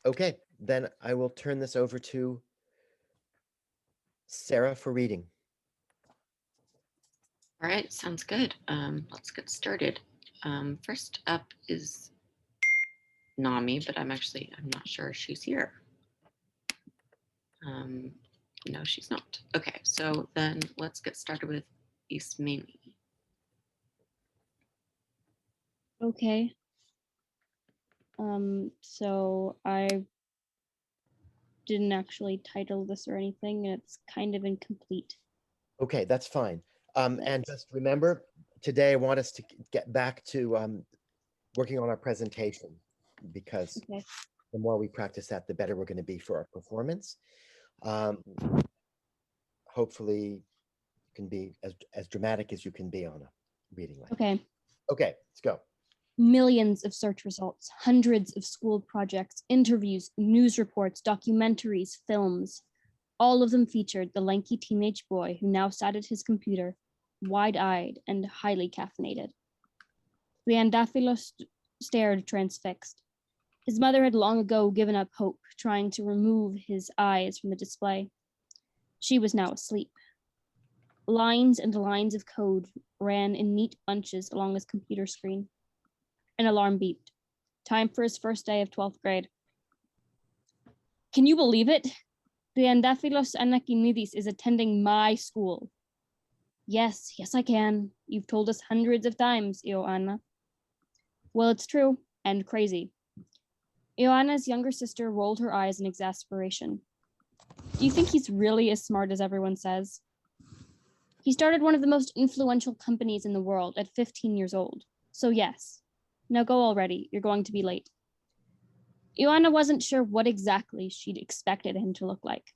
Okay, then I will turn this over to Sarah for reading. All right, sounds good. Let's get started. First up is Nami, but I'm not sure she's here. Um, no, she's not. Okay, so then let's get started with Ismini. Okay. So I didn't actually title this or anything, and it's kind of incomplete. Okay, that's fine. And just remember, today I want us to get back to working on our presentation, because Okay. the more we practice that, the better we're going to be for our performance. Hopefully, you can be as dramatic as you can be on a reading like that. Okay. Okay, let's go. Millions of search results, hundreds of school projects, interviews, news reports, documentaries, films. All of them featured the lanky teenage boy who now sat at his computer, wide-eyed and highly caffeinated. Leandaphilos stared transfixed. His mother had long ago given up hope, trying to remove his eyes from the display. She was now asleep. Lines and lines of code ran in neat bunches along his computer screen. An alarm beeped. Time for his first day of 12th grade. Can you believe it? Leandaphilos Anakinidis is attending my school. Yes, I can. You've told us hundreds of times, Ioanna. Well, it's true, and crazy. Ioanna's younger sister rolled her eyes in exasperation. Do you think he's really as smart as everyone says? He started one of the most influential companies in the world at 15 years old. So yes. Now go already, you're going to be late. Ioanna wasn't sure what exactly she'd expected him to look like.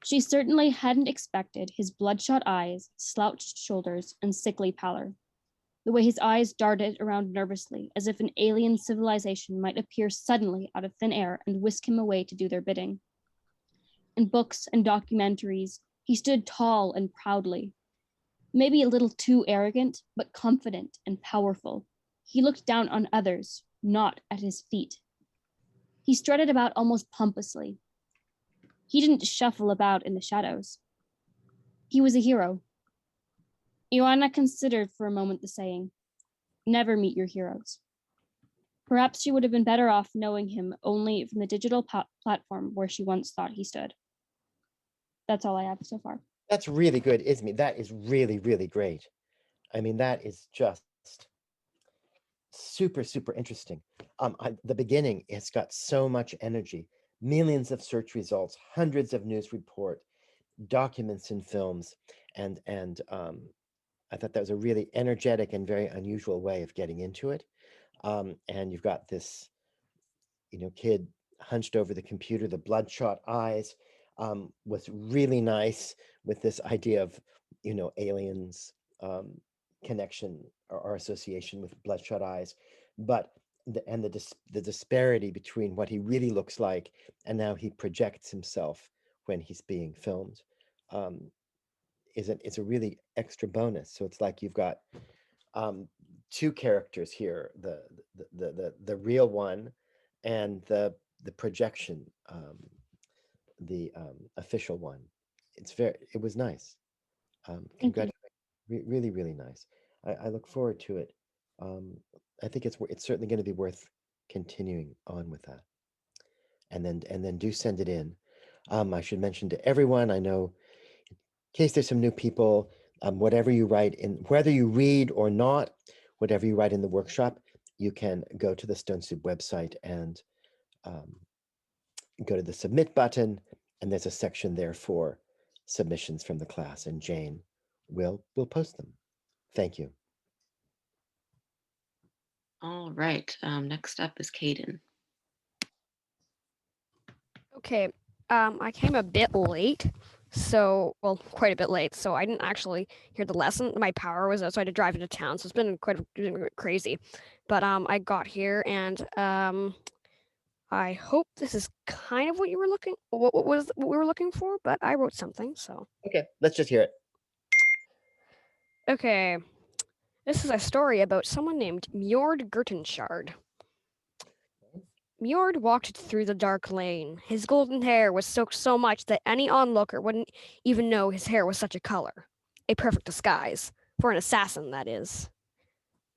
She certainly hadn't expected his bloodshot eyes, slouched shoulders, and sickly pallor. The way his eyes darted around nervously, as if an alien civilization might appear suddenly out of thin air and whisk him away to do their bidding. In books and documentaries, he stood tall and proudly, maybe a little too arrogant, but confident and powerful. He looked down on others, not at his feet. He strutted about almost pompously. He didn't shuffle about in the shadows. He was a hero. Ioanna considered for a moment the saying, never meet your heroes. Perhaps she would have been better off knowing him only from the digital platform where she once thought he stood. That's all I have so far. That's really good, Ismi. That is really, really great. I mean, that is just super, super interesting. The beginning, it's got so much energy. Millions of search results, hundreds of news report, documents and films, and I thought that was a really energetic and very unusual way of getting into it. And you've got this, kid hunched over the computer, the bloodshot eyes, was really nice with this idea of, aliens, connection or association with bloodshot eyes, but the disparity between what he really looks like and how he projects himself when he's being filmed, um, is a really extra bonus. So it's like you've got um, two characters here: the real one and the projection, the official one. It was nice. Thank you. Congratulations, really, really nice. I look forward to it. Um, I think it's certainly going to be worth continuing on with that, and then do send it in. I should mention to everyone, I know, in case there's some new people, whatever you write in, whether you read or not, whatever you write in the workshop, you can go to the Stone Soup website and um, go to the submit button, and there's a section there for submissions from the class, and Jane will post them. Thank you. All right, next up is Caden. Okay, I came a bit late, so well, quite a bit late. So I didn't actually hear the lesson. My power was out, so I had to drive into town. So it's been quite crazy. But I got here, and I hope this is kind of what you were looking. What was what we were looking for? But I wrote something. So Okay, let's just hear it. okay, this is a story about someone named Mjord Gertenshard. Mjord walked through the dark lane. His golden hair was soaked so much that any onlooker wouldn't even know his hair was such a color. A perfect disguise. For an assassin, that is.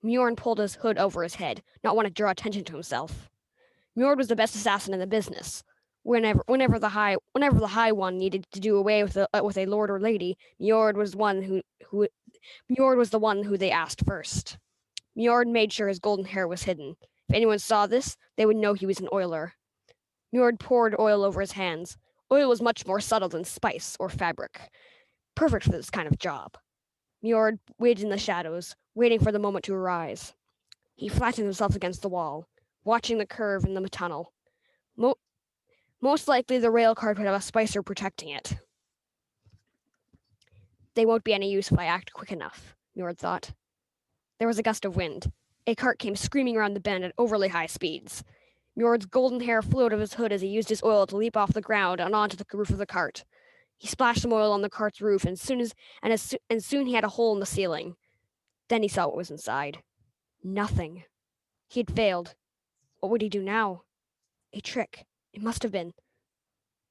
Mjorn pulled his hood over his head, not wanting to draw attention to himself. Mjord was the best assassin in the business. Whenever the high one needed to do away with a lord or lady, Mjord was the one who they asked first. Mjord made sure his golden hair was hidden. If anyone saw this, they would know he was an oiler. Mjord poured oil over his hands. Oil was much more subtle than spice or fabric, perfect for this kind of job. Mjord waited in the shadows, waiting for the moment to arise. He flattened himself against the wall, watching the curve in the tunnel. Most likely the rail card would have a spicer protecting it. They won't be any use if I act quick enough, Mjord thought. There was a gust of wind. A cart came screaming around the bend at overly high speeds. Mjord's golden hair flew out of his hood as he used his oil to leap off the ground and onto the roof of the cart. He splashed some oil on the cart's roof, and soon he had a hole in the ceiling. Then he saw what was inside. Nothing. He had failed. What would he do now? A trick. It must have been.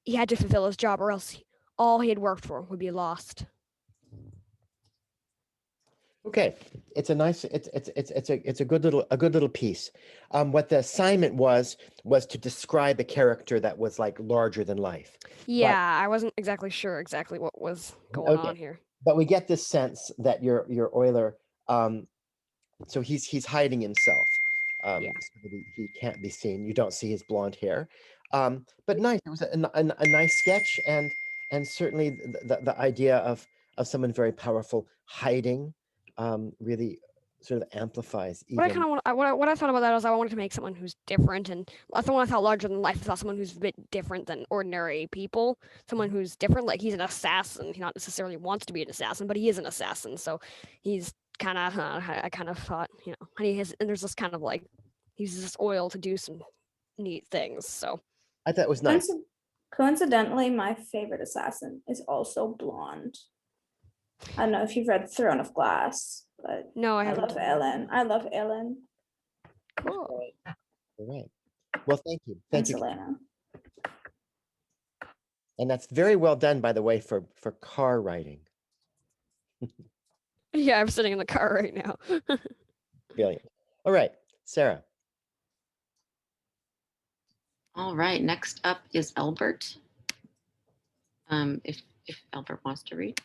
He had to fulfill his job, or else all he had worked for would be lost. Okay, it's a nice, it's a good little piece. What the assignment was to describe a character that was like larger than life. Yeah, I wasn't exactly sure what was going on here. But we get this sense that your oiler, so he's hiding himself, Yeah. so that he can't be seen. You don't see his blonde hair, but nice. It was a nice sketch, and certainly the idea of someone very powerful hiding really sort of amplifies What I even. kind of what I thought about that was I wanted to make someone who's different, and I thought larger than life. I thought someone who's a bit different than ordinary people, someone who's different. Like he's an assassin. He not necessarily wants to be an assassin, but he is an assassin. So he's kind of. I kind of thought, and there's this kind of like he uses this oil to do some neat things. So I thought it was nice. Coincidentally, my favorite assassin is also blonde. I don't know if you've read Throne of Glass, but no, I I haven't. love Ellen. I love Ellen. Cool. All right. Well, thank you. And Thank you. Selena. And that's very well done, by the way, for car riding. Yeah, I'm sitting in the car right now. Brilliant. All right, Sarah. All right, next up is Albert. If Albert wants to read.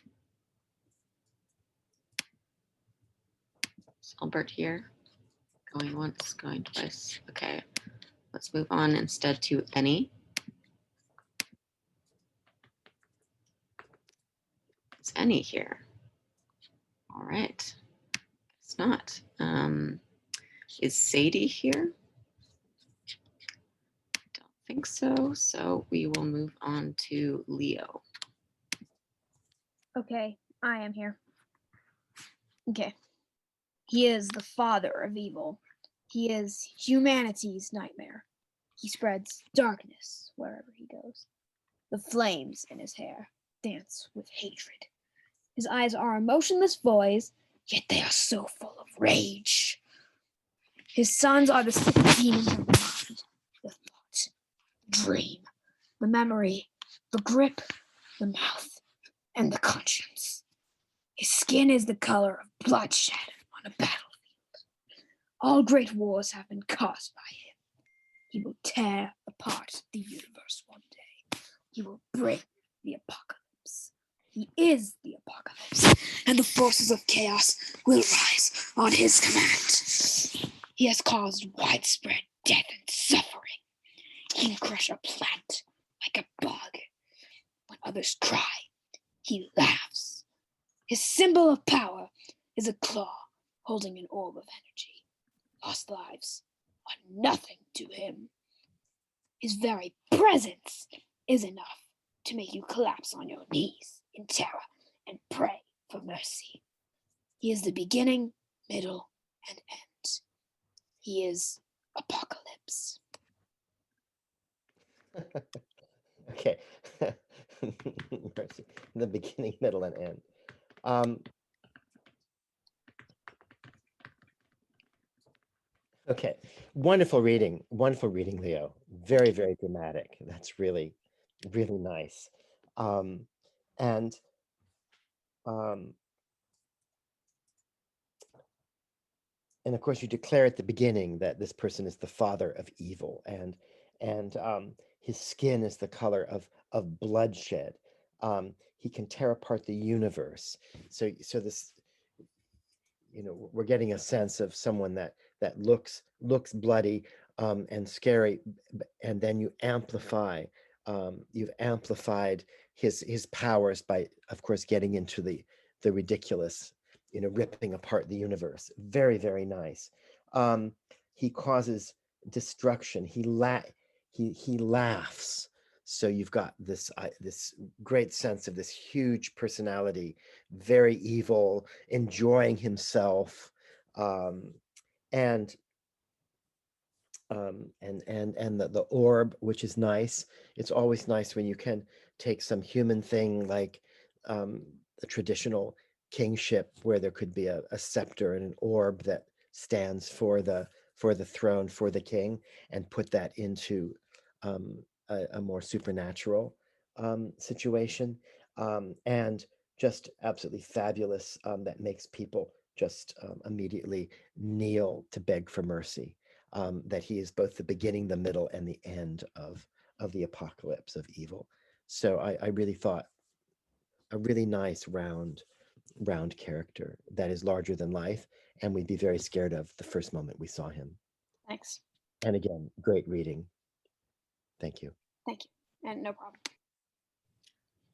Is Albert here? Going once, going twice. Okay, let's move on instead to Annie. Is Annie here? All right, it's not. Is Sadie here? Don't think so. So we will move on to Leo. Okay, I am here. Okay. He is the father of evil. He is humanity's nightmare. He spreads darkness wherever he goes. The flames in his hair dance with hatred. His eyes are emotionless voids, yet they are so full of rage. His sons are the sick demons of the mind, the thought, dream, the memory, the grip, the mouth, and the conscience. His skin is the color of bloodshed on a battlefield. All great wars have been caused by him. He will tear apart the universe one day. He will bring the apocalypse. He is the apocalypse, and the forces of chaos will rise on his command. He has caused widespread death and suffering. He can crush a plant like a bug. When others cry, he laughs. His symbol of power is a claw holding an orb of energy. Lost lives are nothing to him. His very presence is enough to make you collapse on your knees in terror and pray for mercy. He is the beginning, middle, and end. He is apocalypse. Okay. The beginning, middle, and end. Okay, wonderful reading, Leo. very, very dramatic. That's really, really nice. Um, and um, and of course, you declare at the beginning that this person is the father of evil, and his skin is the color of bloodshed. He can tear apart the universe. So this, we're getting a sense of someone that looks bloody and scary, and then you've amplified his powers by, of course, getting into the ridiculous, ripping apart the universe. Very, very nice. um he causes destruction. He laughs. So you've got this great sense of this huge personality, very evil, enjoying himself. um, and and the orb, which is nice. It's always nice when you can take some human thing like um, a traditional kingship where there could be a scepter and an orb that stands for the throne, for the king, and put that into a more supernatural situation, and just absolutely fabulous, that makes people just immediately kneel to beg for mercy, that he is both the beginning, the middle, and the end of the apocalypse of evil. So I really thought a really nice round character that is larger than life, and we'd be very scared of the first moment we saw him. Thanks. And again, great reading. Thank you. Thank you. And no problem.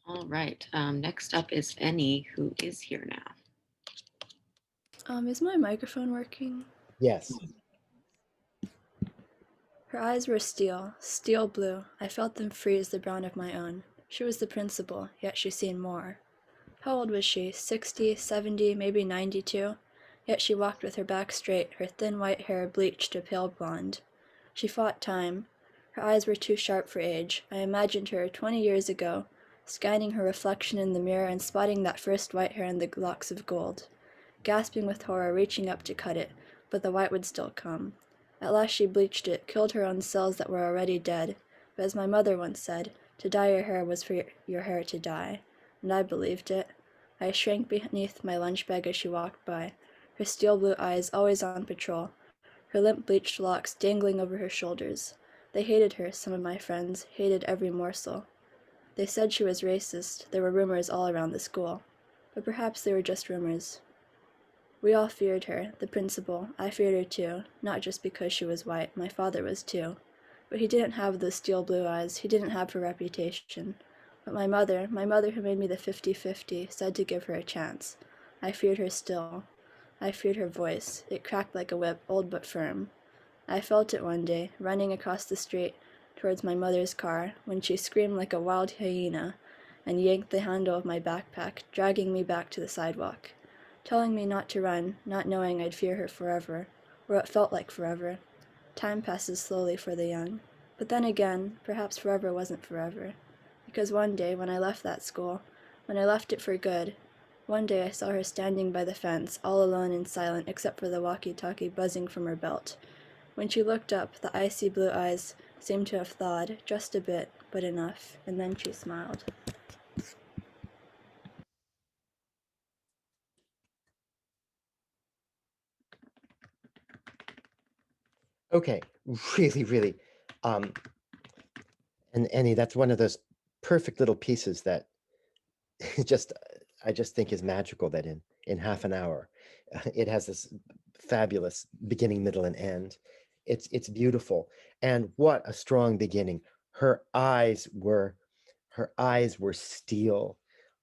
All right. Next up is Annie, who is here now. Is my microphone working? Yes. Her eyes were steel blue. I felt them freeze the brown of my own. She was the principal, yet she seemed more. How old was she? 60, 70, maybe 92? Yet she walked with her back straight, her thin white hair bleached to pale blonde. She fought time. Her eyes were too sharp for age. I imagined her 20 years ago, scanning her reflection in the mirror and spotting that first white hair in the locks of gold. Gasping with horror, reaching up to cut it, but the white would still come. At last she bleached it, killed her own cells that were already dead. But as my mother once said, to dye your hair was for your hair to die. And I believed it. I shrank beneath my lunch bag as she walked by, her steel blue eyes always on patrol, her limp bleached locks dangling over her shoulders. They hated her, some of my friends, hated every morsel. They said she was racist. There were rumors all around the school. But perhaps they were just rumors. We all feared her, the principal. I feared her too, not just because she was white. My father was too. But he didn't have those steel blue eyes. He didn't have her reputation. But my mother who made me the 50-50, said to give her a chance. I feared her still. I feared her voice. It cracked like a whip, old but firm. I felt it one day, running across the street towards my mother's car, when she screamed like a wild hyena and yanked the handle of my backpack, dragging me back to the sidewalk, telling me not to run, not knowing I'd fear her forever, or it felt like forever. Time passes slowly for the young. But then again, perhaps forever wasn't forever. Because one day, when I left that school, when I left it for good, one day I saw her standing by the fence, all alone and silent except for the walkie-talkie buzzing from her belt. When she looked up, the icy blue eyes seemed to have thawed, just a bit, but enough, and then she smiled. Okay, really, really. And Annie, that's one of those perfect little pieces that just I just think is magical, that in half an hour it has this fabulous beginning, middle, and end. It's beautiful. And what a strong beginning. Her eyes were steel.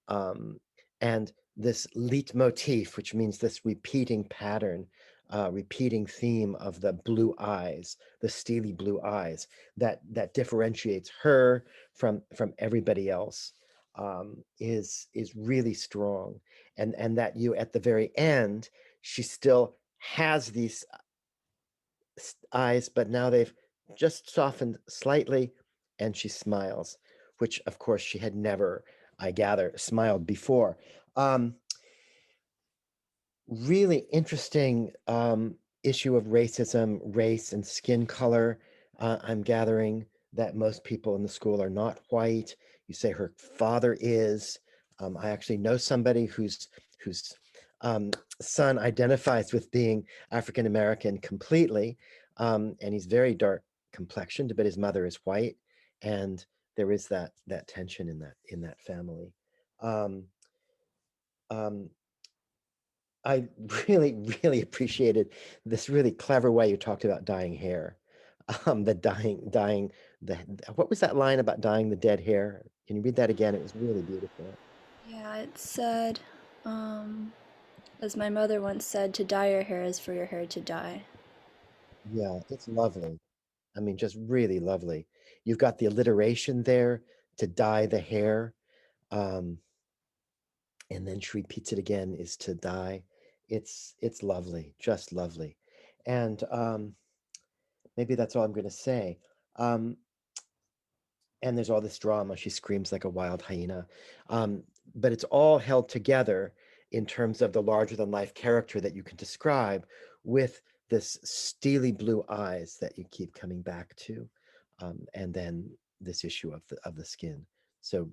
And this leitmotif, which means this repeating pattern, repeating theme of the blue eyes, the steely blue eyes, that differentiates her from everybody else, is really strong. And that you, at the very end, she still has these eyes, but now they've just softened slightly, and she smiles, which of course she had never, I gather, smiled before. Really interesting issue of racism, race, and skin color. I'm gathering that most people in the school are not white. You say her father is. I actually know somebody whose son identifies with being African American completely, and he's very dark complexioned, but his mother is white, and there is that tension in that family. Um, um, I really, really appreciated this really clever way you talked about dyeing hair. The dyeing what was that line about dyeing the dead hair? Can you read that again? It was really beautiful. Yeah, it said, um, as my mother once said, to dye your hair is for your hair to die. Yeah, it's lovely. I mean, just really lovely. You've got the alliteration there to dye the hair. Um, and then she repeats it again is to die. It's lovely, just lovely. And maybe that's all I'm going to say. Um, and there's all this drama. She screams like a wild hyena. But it's all held together in terms of the larger than life character that you can describe with this steely blue eyes that you keep coming back to. And then this issue of the skin. So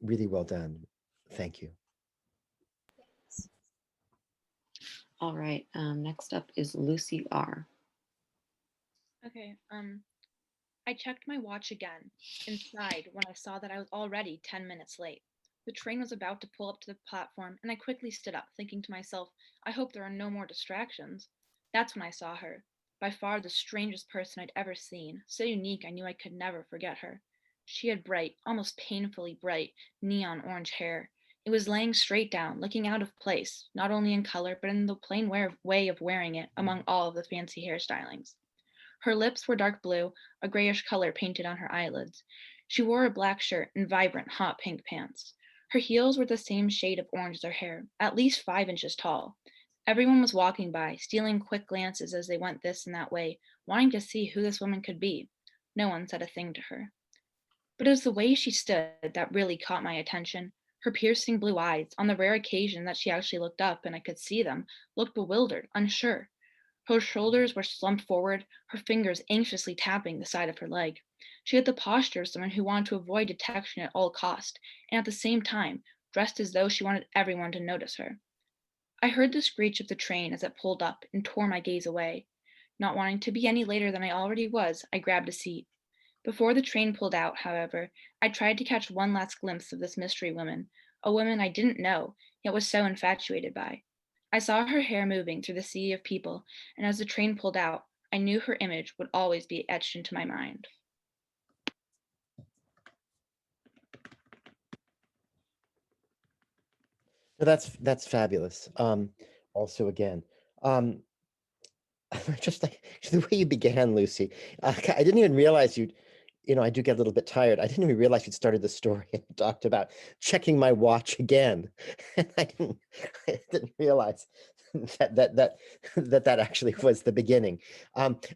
really well done. Thank you. All right. Next up is Lucy R. Okay, I checked my watch again and sighed when I saw that I was already 10 minutes late. The train was about to pull up to the platform, and I quickly stood up, thinking to myself, I hope there are no more distractions. That's when I saw her. By far the strangest person I'd ever seen, so unique I knew I could never forget her. She had bright, almost painfully bright, neon orange hair. It was laying straight down, looking out of place, not only in color, but in the plain way of wearing it among all of the fancy hairstylings. Her lips were dark blue, a grayish color painted on her eyelids. She wore a black shirt and vibrant, hot pink pants. Her heels were the same shade of orange as her hair, at least 5 inches tall. Everyone was walking by, stealing quick glances as they went this and that way, wanting to see who this woman could be. No one said a thing to her. But it was the way she stood that really caught my attention. Her piercing blue eyes, on the rare occasion that she actually looked up and I could see them, looked bewildered, unsure. Her shoulders were slumped forward, her fingers anxiously tapping the side of her leg. She had the posture of someone who wanted to avoid detection at all cost, and at the same time, dressed as though she wanted everyone to notice her. I heard the screech of the train as it pulled up and tore my gaze away. Not wanting to be any later than I already was, I grabbed a seat. Before the train pulled out, however, I tried to catch one last glimpse of this mystery woman, a woman I didn't know, yet was so infatuated by. I saw her hair moving through the sea of people, and as the train pulled out, I knew her image would always be etched into my mind. So that's fabulous. Also again, um, just like the way you began, Lucy. I didn't even realize I do get a little bit tired. I didn't even realize you'd started the story and talked about checking my watch again. And I didn't realize that actually was the beginning.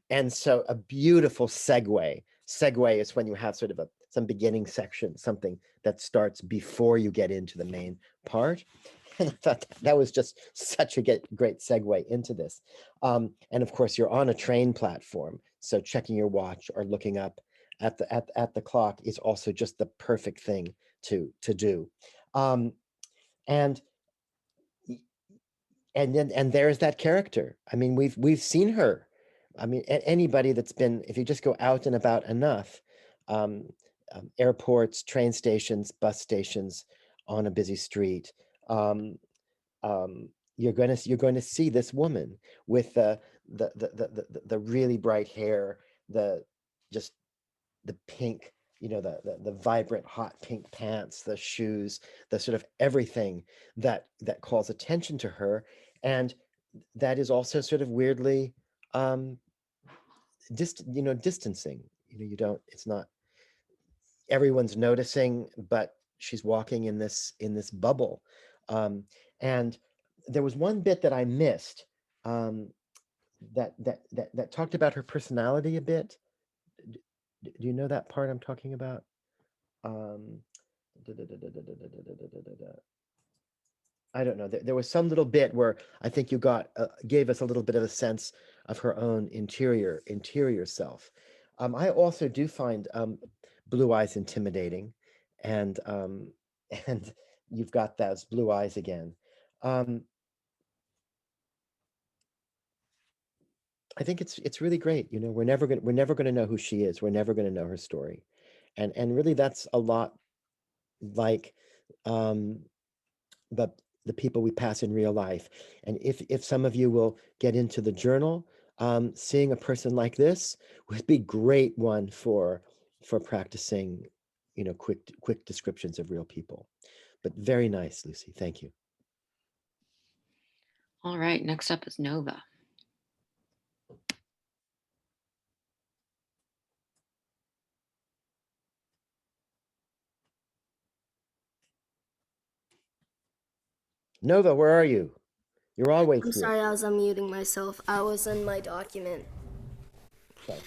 And so a beautiful segue. Segue is when you have sort of some beginning section, something that starts before you get into the main part. And I thought that was just such a great segue into this. And of course, you're on a train platform, so checking your watch or looking up at the clock is also just the perfect thing to do. And and there's that character. I mean, we've seen her. I mean, anybody that's been, if you just go out and about enough, um, airports, train stations, bus stations, on a busy street. You're going to see this woman with the really bright hair, the just the pink, the vibrant hot pink pants, the shoes, the sort of everything that calls attention to her, and that is also sort of weirdly distancing. You don't. It's not everyone's noticing, but she's walking in this bubble. And there was one bit that I missed, that talked about her personality a bit. Do you know that part I'm talking about? Um, I don't know. There was some little bit where I think you gave us a little bit of a sense of her own interior self. I also do find blue eyes intimidating, and and you've got those blue eyes again. Um, I think it's really great. You know, we're never gonna know who she is. We're never gonna know her story, and really that's a lot like um, the the people we pass in real life. And if some of you will get into the journal, seeing a person like this would be great one for practicing, you know, quick descriptions of real people. But very nice, Lucy. Thank you. All right, next up is Nova. Nova, where are you? You're always I'm here. sorry, I was unmuting myself. I was in my document. Okay.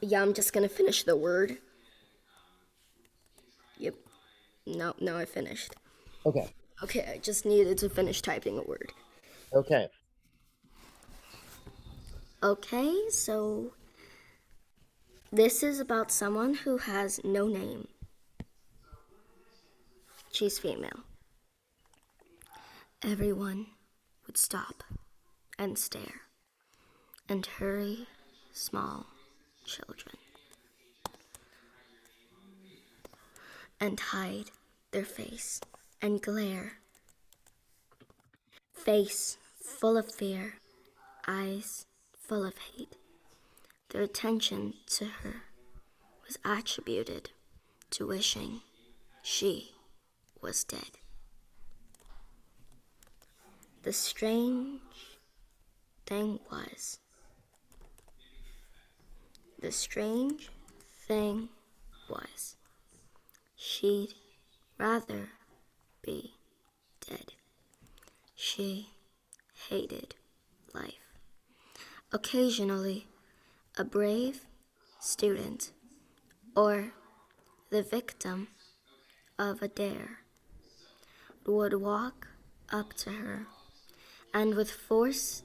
Yeah, I'm just gonna finish the word. Yep. No, I finished. Okay. Okay, I just needed to finish typing a word. Okay. Okay, so this is about someone who has no name. She's female. Everyone would stop and stare and hurry small children and hide their face and glare. Face full of fear, eyes full of hate. Their attention to her was attributed to wishing she was dead. The strange thing was, she'd rather be dead. She hated life. Occasionally, a brave student or the victim of a dare would walk up to her and with forced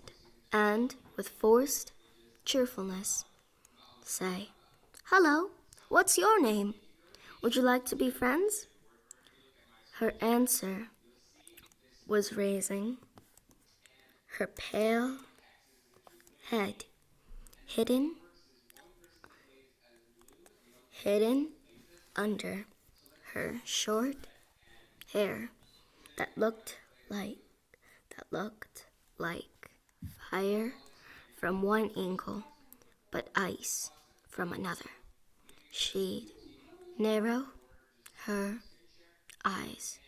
cheerfulness say, "Hello, what's your name? Would you like to be friends?" Her answer was raising her pale head, hidden under her short hair that looked like fire from one angle, but ice from another. She'd narrow her eyes.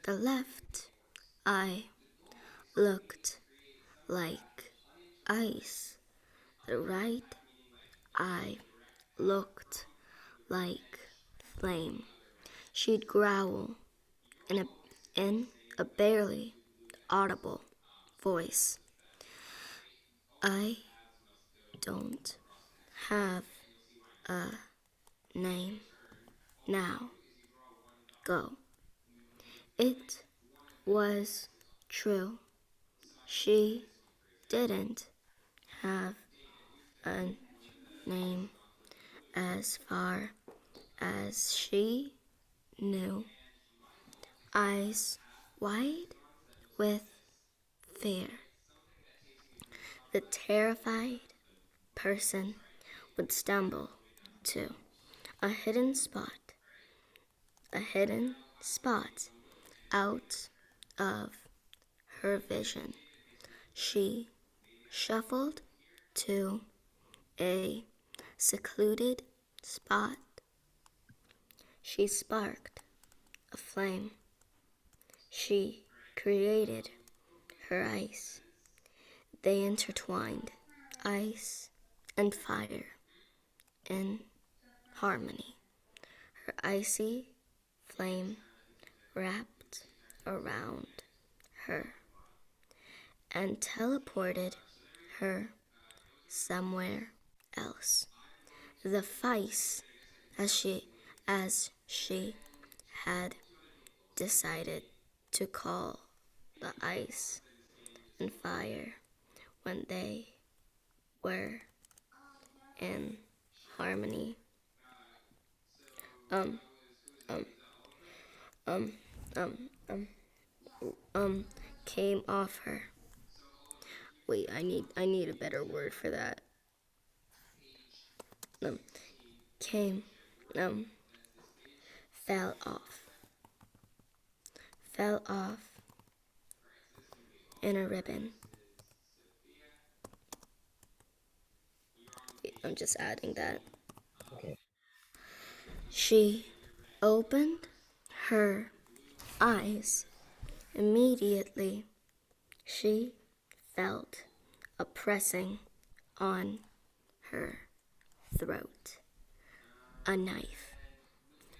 The left eye looked like ice. The right eye looked like flame. She'd growl in a barely audible voice. "I don't have a name now. Go." It was true. She didn't have a name as far as she knew. Eyes wide with fear, the terrified person would stumble to a hidden spot out of her vision. She shuffled to a secluded spot. She sparked a flame. She created her ice. They intertwined, ice and fire, in harmony. Her icy flame wrapped around her and teleported her somewhere else. The Feis, as she had decided to call the ice and fire when they were in harmony. Um, um, um, um, um, came off her. Wait, I need a better word for that. Came, fell off in a ribbon. Wait, I'm just adding that. Okay. She opened her eyes. Immediately, she felt a pressing on her throat. A knife.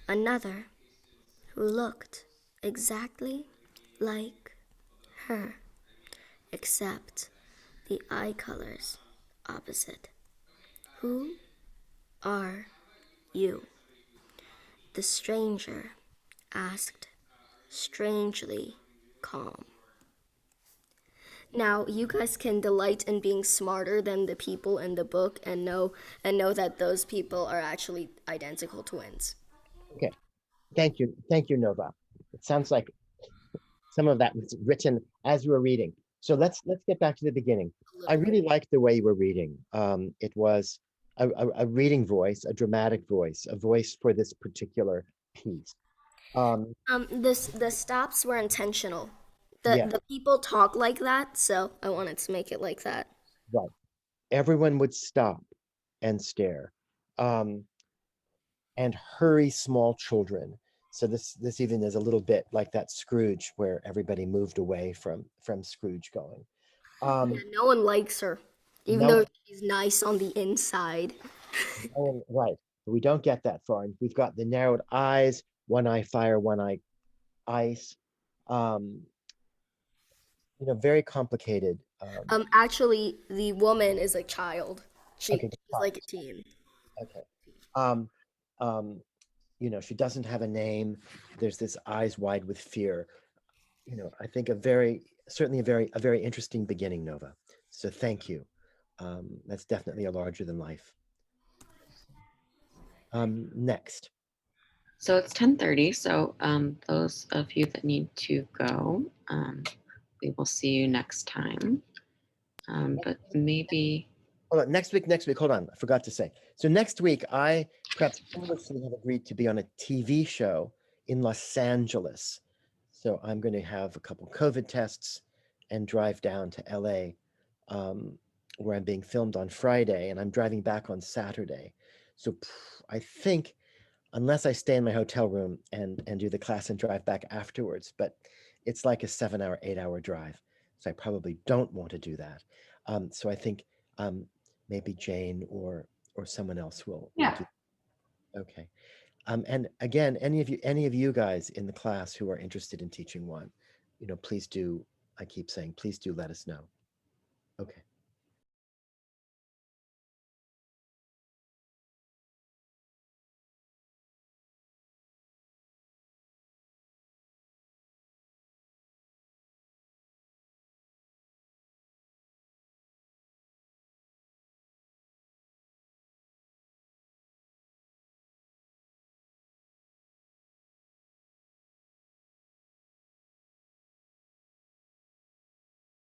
Another who looked exactly like her, except the eye colors opposite. Who are you? The stranger asked, strangely calm. Now, you guys can delight in being smarter than the people in the book and know that those people are actually identical twins. Okay. Thank you, Nova. It sounds like some of that was written as you were reading. So let's get back to the beginning. I really liked the way you were reading. It was a reading voice, a dramatic voice, a voice for this particular piece. The stops were intentional. Yeah, The people talk like that, so I wanted to make it like that. right. Everyone would stop and stare, and hurry small children. So this even is a little bit like that Scrooge, where everybody moved away from Scrooge going. Yeah, no one likes her, even No, though she's nice on the inside. right. We don't get that far. And we've got the narrowed eyes, one eye fire, one eye ice. Um, very complicated. Actually, the woman is a child. She's Okay, like a teen. okay. Um, um, she doesn't have a name. There's this eyes wide with fear. I think certainly a very interesting beginning, Nova. So thank you. That's definitely a larger than life. Next. So it's 10:30. So those of you that need to go, we will see you next time. But maybe. Hold on, next week, hold on, I forgot to say. So next week, I perhaps foolishly have agreed to be on a TV show in Los Angeles. So I'm going to have a couple COVID tests and drive down to LA, where I'm being filmed on Friday, and I'm driving back on Saturday. So I think, unless I stay in my hotel room and do the class and drive back afterwards, but it's like a 7-hour, 8-hour drive. So I probably don't want to do that. So I think maybe Jane or someone else will do. Okay. And again, any of you guys in the class who are interested in teaching one, please do, I keep saying, please do let us know. Okay.